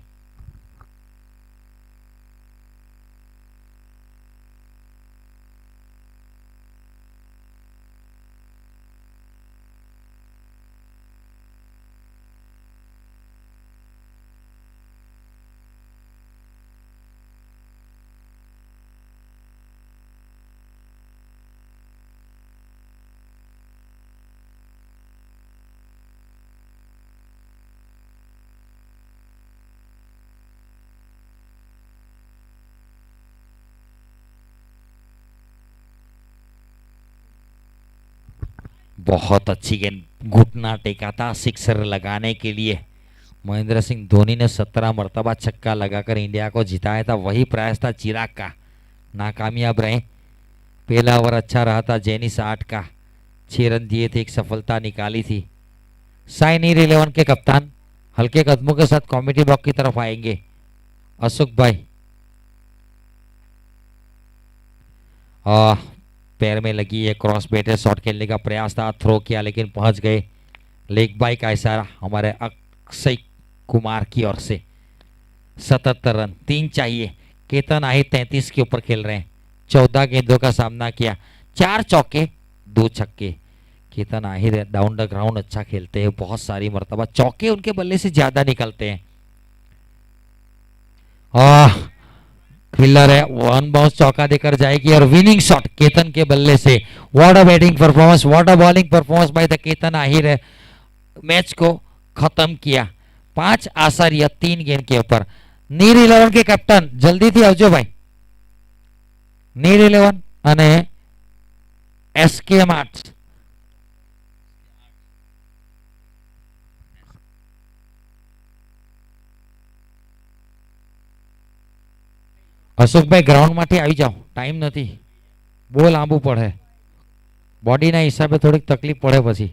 बहुत अच्छी गेंद, घुटना टेका था सिक्सर लगाने के लिए। महेंद्र सिंह धोनी ने 17 मरतबा छक्का लगाकर इंडिया को जिताया था, वही प्रयास था चिराग का, नाकामयाब रहे। पहला ओवर अच्छा रहा था जेनिस 8 का, 6 रन दिए थे, एक सफलता निकाली थी। साइनियर 11 के कप्तान हल्के कदमों के साथ कॉमेडी बॉक्स की तरफ आएंगे। अशोक भाई पैर में लगी है, क्रॉस बैटर शॉट खेलने का प्रयास था, थ्रो किया लेकिन पहुंच गए। लेग बाई का इशारा हमारे अक्षय कुमार की ओर से। 77 रन, 3 चाहिए। केतन आहिर 33 के ऊपर खेल रहे हैं, 14 गेंदों का सामना किया, 4 चौके 2 छक्के। Ketan Ahir down the ground अच्छा खेलते हैं, बहुत सारी मरतबा चौके उनके बल्ले से ज्यादा निकलते हैं। फिल्डर है, वन बाउंस चौका देकर जाएगी और विनिंग शॉट केतन के बल्ले से। What a batting performance, what a bowling performance by the Ketan Ahir है, मैच को खत्म किया। 5 आसारिया 3 गेंद के ऊपर। नीर 11 के कैप्टन जल्दी थी આવજો भाई। नीर 11 અને એસકેએમ આર્ટ્સ। અશોકભાઈ ગ્રાઉન્ડ માંથી આવી જાઓ, ટાઈમ નથી, બહુ લાંબુ પડે, બોડીના હિસાબે થોડીક તકલીફ પડે પછી।